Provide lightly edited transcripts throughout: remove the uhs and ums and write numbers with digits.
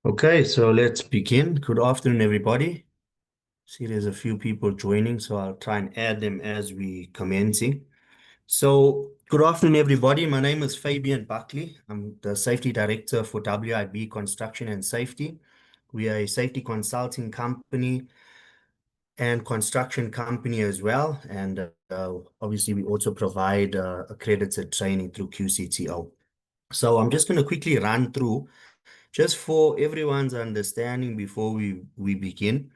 Okay, so let's begin. Good afternoon, everybody. See, there's a few people joining, so I'll try and add them as we commencing. So, good afternoon, everybody. My name is Fabian Buckley. I'm the Safety Director for WIB Construction and Safety. We are a safety consulting company and construction company as well. And obviously, we also provide accredited training through QCTO. So I'm just going to quickly run through just for everyone's understanding before we begin.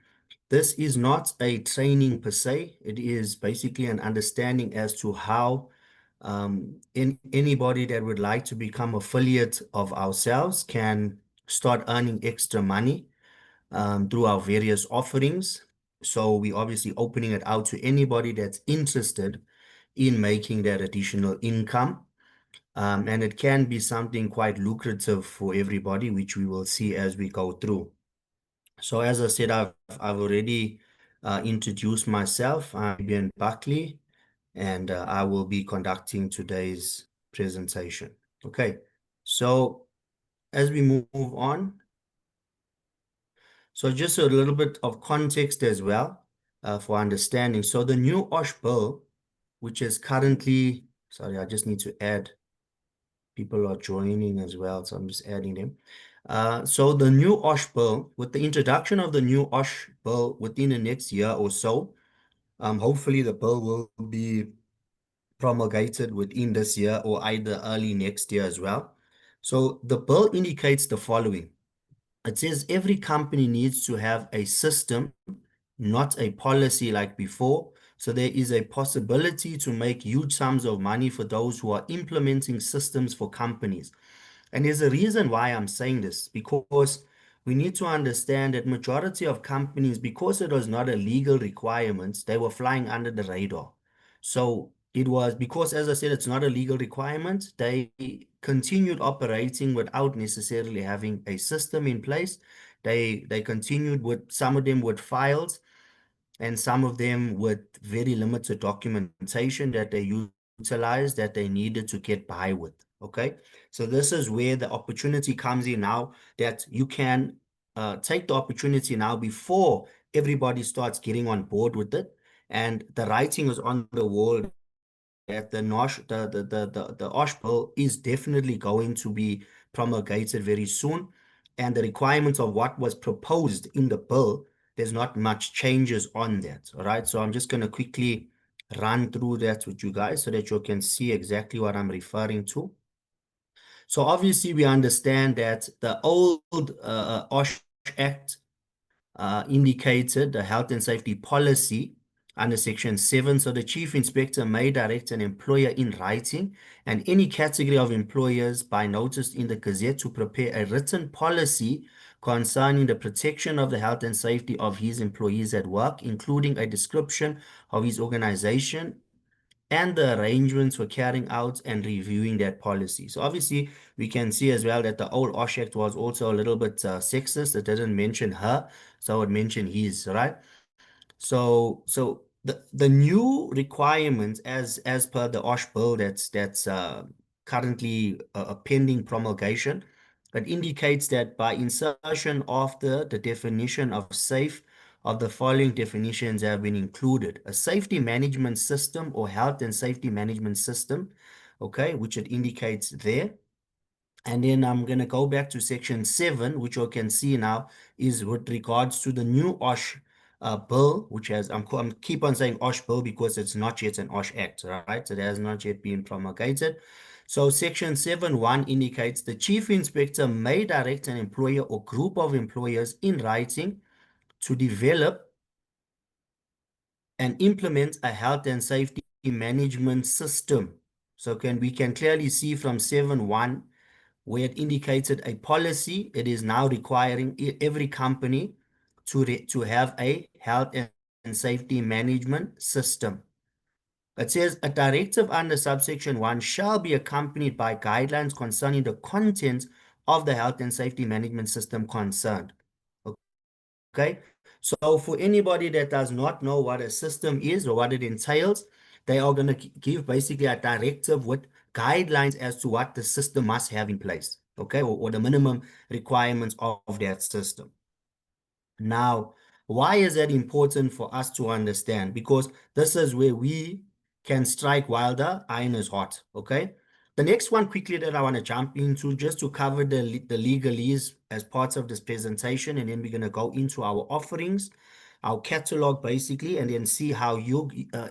This is not a training per se. It is basically an understanding as to how anybody that would like to become affiliate of ourselves can start earning extra money through our various offerings. So we're obviously opening it out to anybody that's interested in making that additional income. And it can be something quite lucrative for everybody, which we will see as we go through. So as I said, I've already introduced myself. I'm Fabian Buckley, and I will be conducting today's presentation. Okay, so as we move on, so just a little bit of context as well for understanding. So the new OSH bill, which is currently, sorry, I just need to add people are joining as well, so I'm just adding them. So the new OSH bill, with the introduction of the new OSH bill within the next year or so, hopefully the bill will be promulgated within this year or either early next year as well. So the bill indicates the following. It says every company needs to have a system, not a policy like before. So there is a possibility to make huge sums of money for those who are implementing systems for companies. And there's a reason why I'm saying this, because we need to understand that majority of companies, because it was not a legal requirement, they were flying under the radar. So it was because, as I said, it's not a legal requirement. They continued operating without necessarily having a system in place. They continued with some of them with files and some of them with very limited documentation that they utilized that they needed to get by with. Okay, so this is where the opportunity comes in now, that you can take the opportunity now before everybody starts getting on board with it. And the writing is on the wall that the OSH bill is definitely going to be promulgated very soon. And the requirements of what was proposed in the bill, there's not much changes on that. All right. So I'm just going to quickly run through that with you guys so that you can see exactly what I'm referring to. So obviously we understand that the old OSH Act indicated the health and safety policy under Section 7. So the chief inspector may direct an employer in writing and any category of employers by notice in the Gazette to prepare a written policy concerning the protection of the health and safety of his employees at work, including a description of his organization and the arrangements for carrying out and reviewing that policy. So obviously, we can see as well that the old OSH Act was also a little bit sexist. It didn't mention her, so it mentioned his, right? So the new requirements as per the OSH bill that's currently a pending promulgation, it indicates that by insertion after the definition of safe of the following definitions have been included: a safety management system or health and safety management system, okay, which it indicates there. And then I'm going to go back to section 7, which you can see now is with regards to the new OSH bill, which has, I'm keep on saying OSH bill because it's not yet an OSH Act, right? So it has not yet been promulgated. So section 7.1 indicates the chief inspector may direct an employer or group of employers in writing to develop and implement a health and safety management system. So we can clearly see from 7.1 where it indicated a policy. It is now requiring every company to have a health and safety management system. It says a directive under subsection 1 shall be accompanied by guidelines concerning the content of the health and safety management system concerned. Okay, so for anybody that does not know what a system is or what it entails, they are going to give basically a directive with guidelines as to what the system must have in place. okay, or the minimum requirements of that system. Now, why is that important for us to understand? Because this is where we can strike while the iron is hot, okay? The next one quickly that I want to jump into just to cover the legalese as parts of this presentation, and then we're going to go into our offerings, our catalog basically, and then see how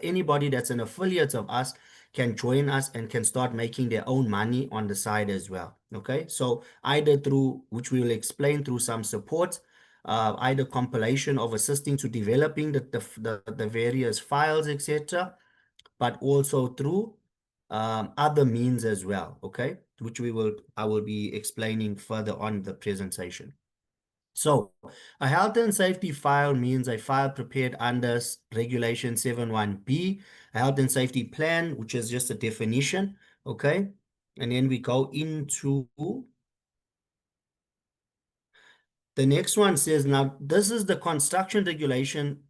anybody that's an affiliate of us can join us and can start making their own money on the side as well, okay? So either through, which we will explain through some support, either compilation of assisting to developing the various files, etc., but also through other means as well, okay, which I will be explaining further on the presentation. So a health and safety file means a file prepared under Regulation 71B, a health and safety plan, which is just a definition, okay? And then we go into the next one says, now this is the construction regulation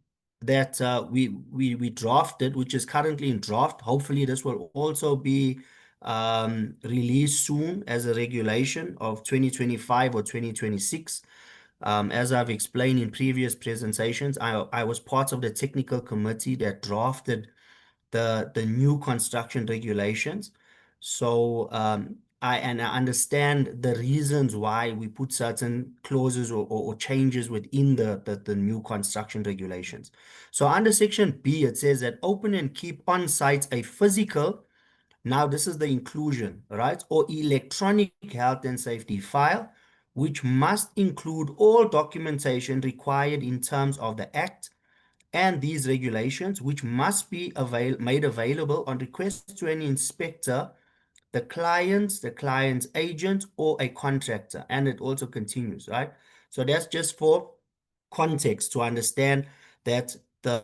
that we drafted, which is currently in draft. Hopefully this will also be released soon as a regulation of 2025 or 2026. As I've explained in previous presentations, I was part of the technical committee that drafted the new construction regulations. So I understand the reasons why we put certain clauses or changes within the new construction regulations. So under section B, it says that open and keep on site a physical, now this is the inclusion, right, or electronic health and safety file, which must include all documentation required in terms of the Act and these regulations, which must be made available on request to an inspector, the client's agent, or a contractor. And it also continues, right? So that's just for context to understand that the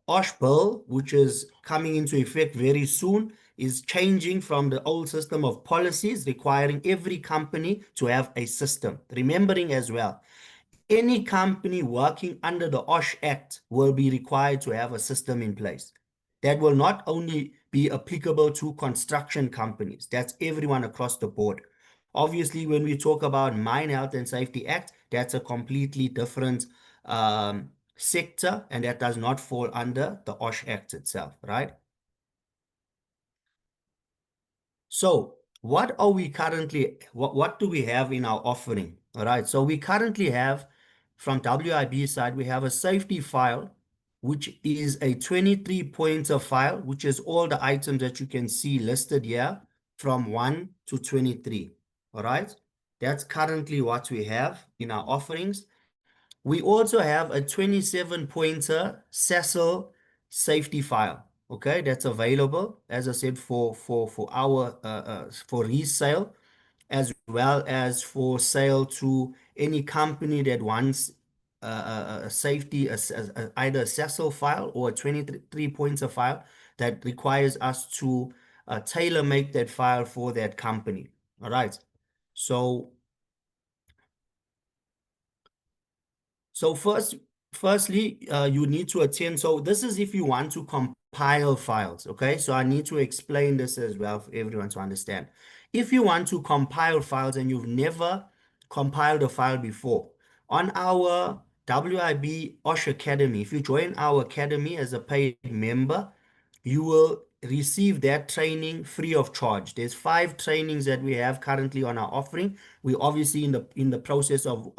OSH bill, which is coming into effect very soon, is changing from the old system of policies requiring every company to have a system. Remembering as well, any company working under the OSH Act will be required to have a system in place. That will not only be applicable to construction companies, that's everyone across the board. Obviously, when we talk about Mine Health and Safety Act, that's a completely different sector, and that does not fall under the OSH Act itself, right? So what are we currently, what do we have in our offering? All right, so we currently have, from WIB side, we have a safety file, which is a 23 pointer file, which is all the items that you can see listed here from 1 to 23. All right, that's currently what we have in our offerings. We also have a 27 pointer Cecil safety file. Okay, that's available, as I said, for our for resale, as well as for sale to any company that wants a safety, either a Cecil file or a 23 pointer file that requires us to tailor make that file for that company. All right. So firstly, you need to attend. So this is if you want to compile files, okay? So I need to explain this as well for everyone to understand. If you want to compile files and you've never compiled a file before, on our WIB OSH Academy, if you join our academy as a paid member, you will receive that training free of charge. There's 5 trainings that we have currently on our offering. We're obviously in the process of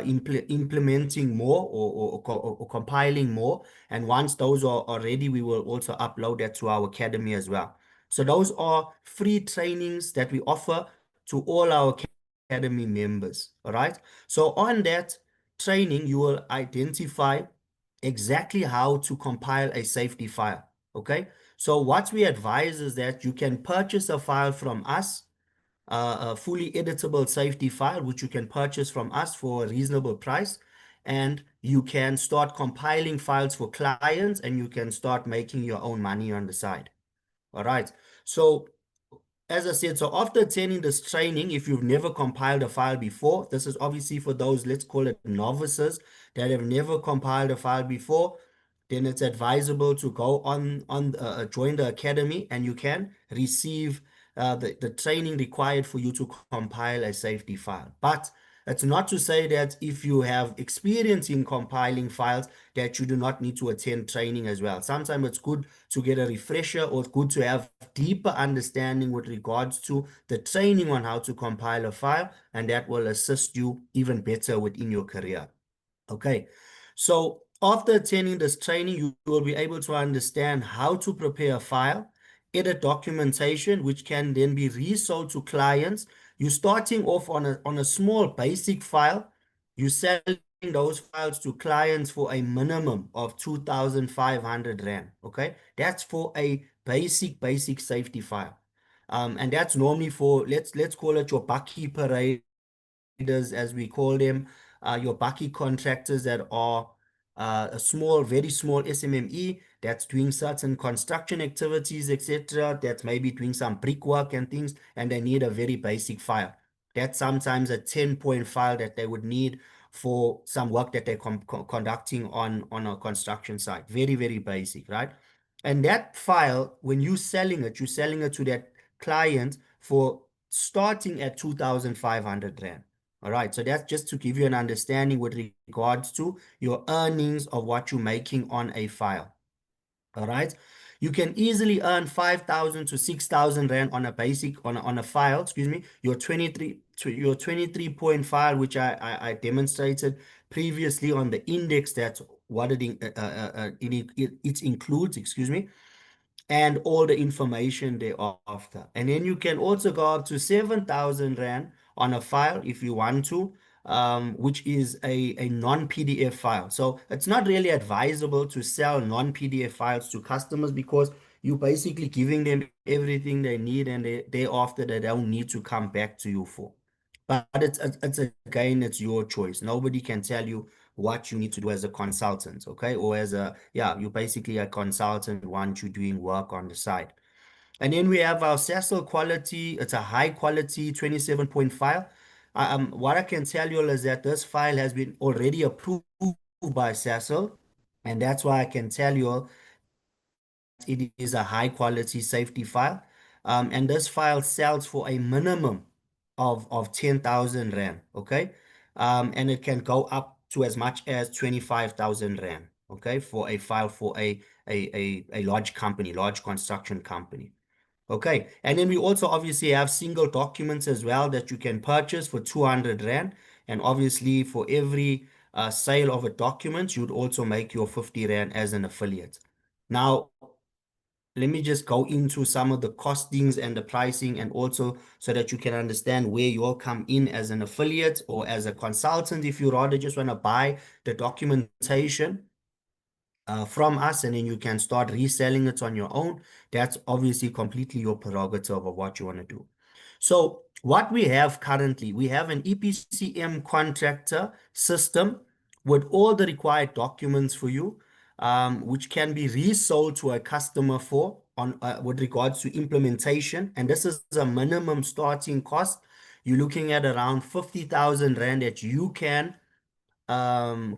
implementing more or compiling more. And once those are ready, we will also upload that to our academy as well. So those are free trainings that we offer to all our academy members. All right. So on that training, you will identify exactly how to compile a safety file. Okay. So what we advise is that you can purchase a file from us, a fully editable safety file, which you can purchase from us for a reasonable price. And you can start compiling files for clients, and you can start making your own money on the side. All right. So as I said, so after attending this training, if you've never compiled a file before, this is obviously for those, let's call it novices, that have never compiled a file before, then it's advisable to go on join the academy, and you can receive the training required for you to compile a safety file. But it's not to say that if you have experience in compiling files that you do not need to attend training as well. Sometimes it's good to get a refresher or good to have deeper understanding with regards to the training on how to compile a file, and that will assist you even better within your career. Okay, so after attending this training, you will be able to understand how to prepare a file, edit documentation, which can then be resold to clients. You're starting off on a small basic file. You're selling those files to clients for a minimum of 2,500 Rand. Okay, that's for a basic safety file. And that's normally for, let's call it your Bucky parade as we call them, your Baki contractors that are a small, very small SMME that's doing certain construction activities, etc., that's maybe doing some brickwork and things, and they need a very basic file. That's sometimes a 10-point file that they would need for some work that they're conducting on a construction site. Very basic, right? And that file, when you're selling it to that client for starting at 2,500 Rand. All right, so that's just to give you an understanding with regards to your earnings of what you're making on a file. All right, you can easily earn 5,000 to 6,000 Rand on a basic on a file. Excuse me, your 23 point file, which I demonstrated previously on the index. That's what it includes. Excuse me, and all the information thereafter. And then you can also go up to 7,000 Rand on a file if you want to, which is a non-PDF file. So it's not really advisable to sell non-PDF files to customers because you're basically giving them everything they need, and thereafter they don't need to come back to you for. But it's again, it's your choice. Nobody can tell you what you need to do as a consultant, okay? Or as yeah, you're basically a consultant once you're doing work on the side. And then we have our Cecil quality. It's a high quality 27-point file. What I can tell you all is that this file has been already approved by Cecil, and that's why I can tell you all that it is a high quality safety file. And this file sells for a minimum of 10,000 Rand, okay? And it can go up to as much as 25,000 Rand, okay, for a file for a large company, large construction company. Okay, and then we also obviously have single documents as well that you can purchase for 200 Rand. And obviously for every sale of a document, you'd also make your 50 Rand as an affiliate. Now, let me just go into some of the costings and the pricing, and also so that you can understand where you'll come in as an affiliate or as a consultant if you rather just want to buy the documentation from us, and then you can start reselling it on your own. That's obviously completely your prerogative of what you want to do. So what we have currently, we have an EPCM contractor system with all the required documents for you, which can be resold to a customer for on with regards to implementation. And this is a minimum starting cost. You're looking at around 50,000 Rand that you can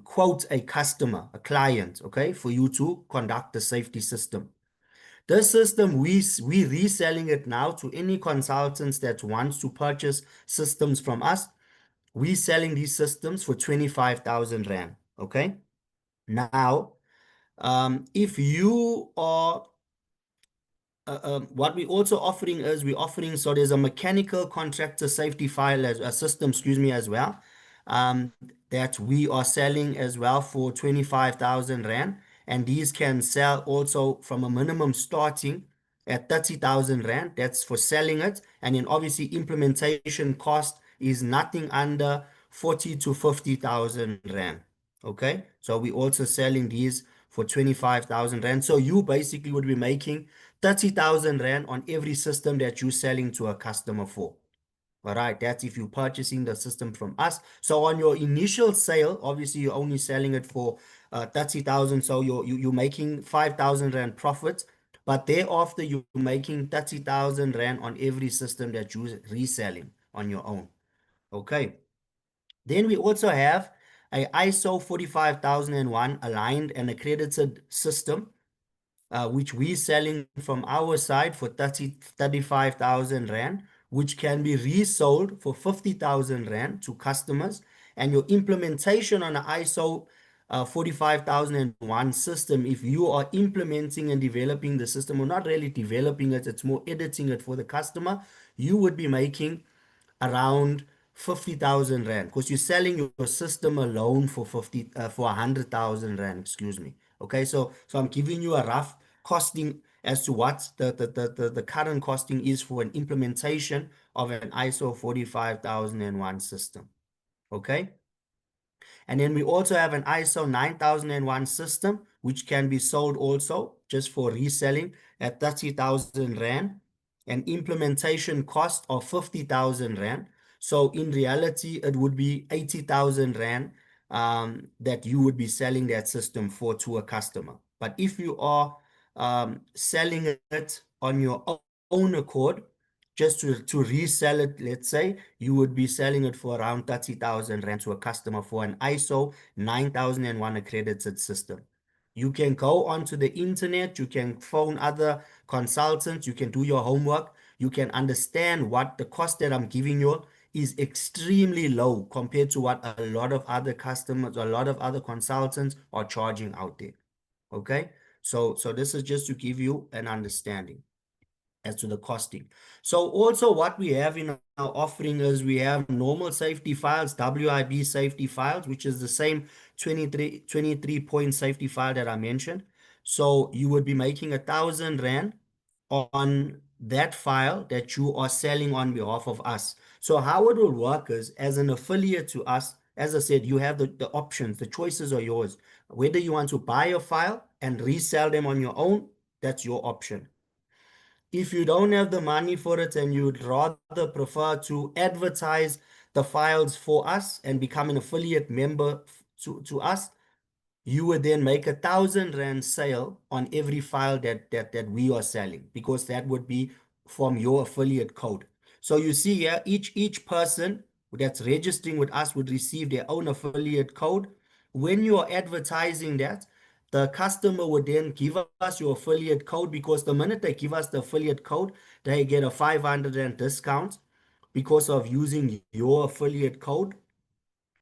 quote a customer, a client, okay, for you to conduct the safety system. This system, we reselling it now to any consultants that wants to purchase systems from us. We selling these systems for 25,000 Rand, okay? Now, if you are what we're also offering is so there's a mechanical contractor safety file as a system, excuse me, as well, um, that we are selling as well for 25,000 Rand. And these can sell also from a minimum starting at 30,000 Rand. That's for selling it. And then obviously implementation cost is nothing under 40 to 50,000 Rand. Okay. So we're also selling these for 25,000 Rand. So you basically would be making 30,000 Rand on every system that you're selling to a customer for. All right, that's if you're purchasing the system from us. So on your initial sale, obviously you're only selling it for 30,000. So you're making 5,000 Rand profit. But thereafter, you're making 30,000 Rand on every system that you're reselling on your own. Okay. Then we also have a ISO 45001 aligned and accredited system which we're selling from our side for 35,000 Rand, which can be resold for 50,000 Rand to customers. And your implementation on an ISO 45001 system, if you are implementing and developing the system, or not really developing it, it's more editing it for the customer, you would be making around 50,000 Rand, because you're selling your system alone for 100,000 Rand, excuse me. Okay, so I'm giving you a rough costing as to what the current costing is for an implementation of an ISO 45001 system. Okay. And then we also have an ISO 9001 system, which can be sold also just for reselling at 30,000 Rand, an implementation cost of 50,000 Rand. So in reality, it would be 80,000 Rand that you would be selling that system for to a customer. But if you are selling it on your own accord, just to resell it, let's say, you would be selling it for around 30,000 Rand to a customer for an ISO 9001 accredited system. You can go onto the internet, you can phone other consultants, you can do your homework, you can understand what the cost that I'm giving you is extremely low compared to what a lot of other customers, a lot of other consultants are charging out there. Okay, so this is just to give you an understanding as to the costing. So also what we have in our offering is we have normal safety files, WIB safety files, which is the same 23 point safety file that I mentioned. So you would be making 1,000 Rand on that file that you are selling on behalf of us. So how it will work is, as an affiliate to us, as I said, you have the options, the choices are yours. Whether you want to buy a file and resell them on your own, that's your option. If you don't have the money for it and you'd rather prefer to advertise the files for us and become an affiliate member to us, you would then make 1,000 Rand sale on every file that we are selling, because that would be from your affiliate code. So you see here, each person that's registering with us would receive their own affiliate code. When you are advertising that, the customer would then give us your affiliate code, because the minute they give us the affiliate code, they get a 500 Rand discount because of using your affiliate code,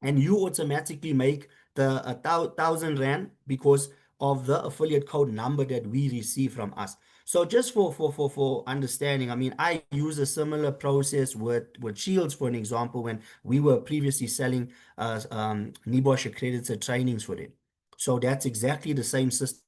and you automatically make the 1,000 Rand because of the affiliate code number that we receive from us. So just for understanding, I mean, I use a similar process with Shields, for an example, when we were previously selling NIBOSH accredited trainings for them. So that's exactly the same system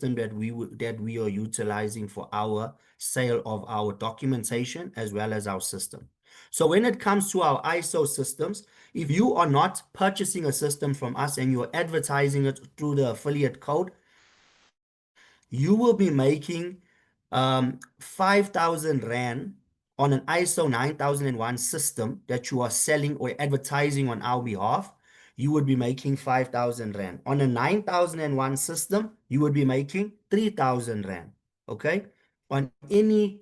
that we are utilizing for our sale of our documentation as well as our system. So when it comes to our ISO systems, if you are not purchasing a system from us and you're advertising it through the affiliate code, you will be making 5,000 Rand on an ISO 9001 system that you are selling or advertising on our behalf. You would be making 5,000 Rand. On a 9001 system, you would be making 3,000 Rand. Okay? On any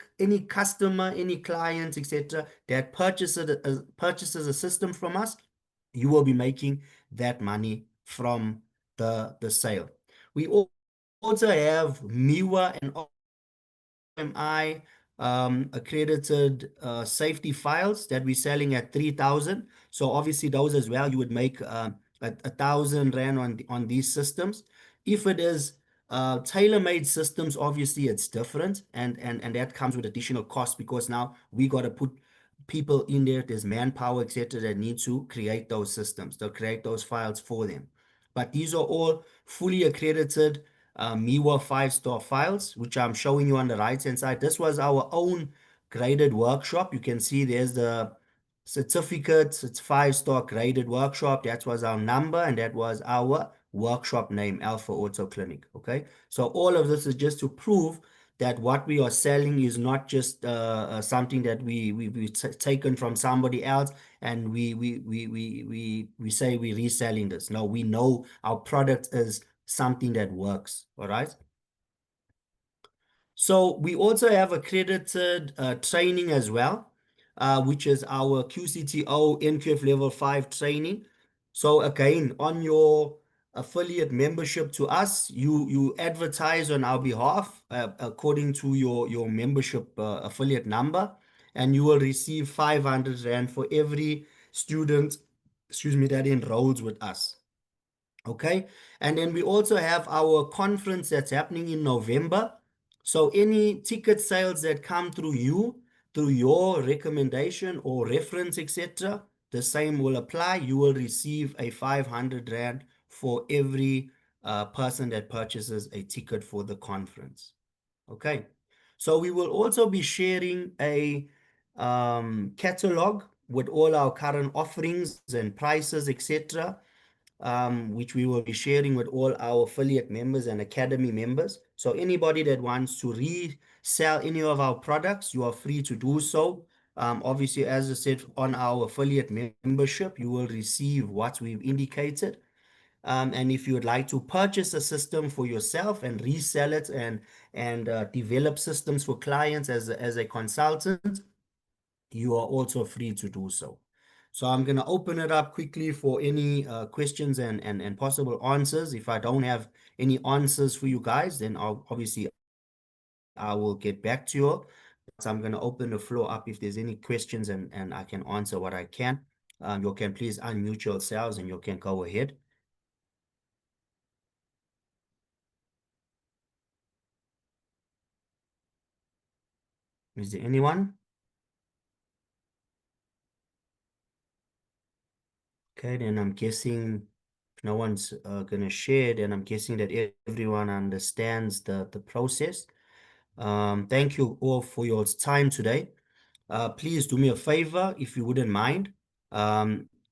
customer, any client, etc., that purchases a system from us, you will be making that money from the sale. We also have MIWA and OMI accredited safety files that we're selling at 3,000. So obviously those as well, you would make 1,000 Rand on these systems. If it is tailor-made systems, obviously it's different, and that comes with additional cost, because now we got to put people in there, there's manpower, etc., that need to create those systems. They'll create those files for them. But these are all fully accredited MIWA 5-star files, which I'm showing you on the right-hand side. This was our own graded workshop. You can see there's the certificates. It's 5-star graded workshop. That was our number, and that was our workshop name, Alpha Auto Clinic. Okay, so all of this is just to prove that what we are selling is not just something that we've taken from somebody else and we say we're reselling this. No, we know our product is something that works. All right. So we also have accredited training as well, which is our QCTO NQF level 5 training. So again, on your affiliate membership to us. You advertise on our behalf according to your membership affiliate number, and you will receive 500 Rand for every student, excuse me, that enrolls with us. Okay. And then we also have our conference that's happening in November. So any ticket sales that come through you, through your recommendation or reference, etc., the same will apply. You will receive a 500 Rand for every person that purchases a ticket for the conference. Okay. So we will also be sharing a catalog with all our current offerings and prices, etc., which we will be sharing with all our affiliate members and academy members. So anybody that wants to resell any of our products, you are free to do so. Obviously, as I said, on our affiliate membership, you will receive what we've indicated. And if you would like to purchase a system for yourself and resell it and develop systems for clients as a consultant, you are also free to do so. So I'm going to open it up quickly for any questions and possible answers. If I don't have any answers for you guys, then I will get back to you. So I'm going to open the floor up if there's any questions and I can answer what I can. You can please unmute yourselves and you can go ahead. Is there anyone? Okay, then I'm guessing if no one's going to share, then I'm guessing that everyone understands the process. Thank you all for your time today. Please do me a favor if you wouldn't mind.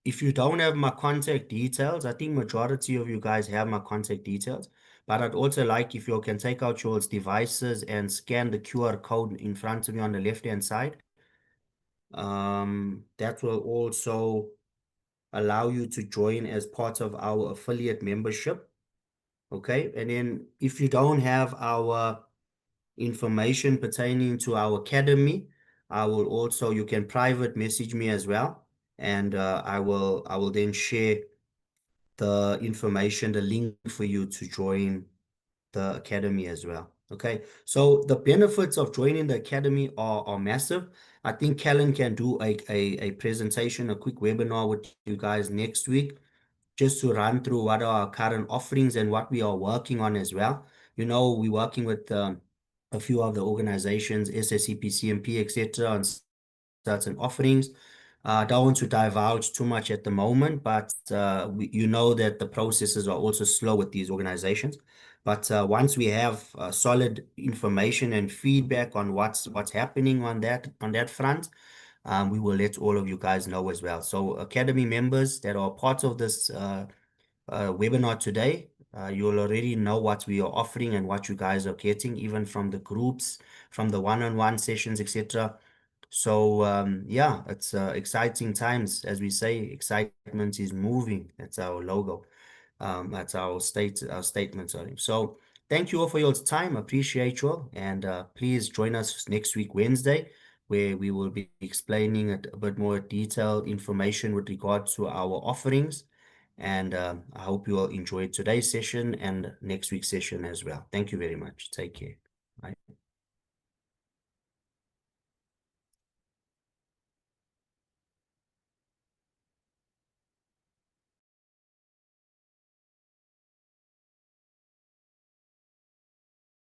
If you don't have my contact details, I think majority of you guys have my contact details, but I'd also like if you can take out your devices and scan the QR code in front of you on the left-hand side. That will also allow you to join as part of our affiliate membership. Okay, and then if you don't have our information pertaining to our academy, I will also, you can private message me as well, and I will then share the information, the link for you to join the academy as well. Okay, so the benefits of joining the academy are massive. I think Kellen can do a presentation, a quick webinar with you guys next week, just to run through what are our current offerings and what we are working on as well. You know, we're working with a few of the organizations, SSCP, CMP, etc., on certain offerings. I don't want to divulge too much at the moment, but you know that the processes are also slow with these organizations. But once we have solid information and feedback on what's happening on that front, we will let all of you guys know as well. So Academy members that are part of this webinar today, you'll already know what we are offering and what you guys are getting, even from the groups, from the one-on-one sessions, etc. So yeah, it's exciting times. As we say, excitement is moving. That's our logo. That's our statement, sorry. So thank you all for your time. Appreciate you all. And please join us next week, Wednesday, where we will be explaining a bit more detailed information with regard to our offerings. And I hope you all enjoyed today's session and next week's session as well. Thank you very much. Take care. Bye.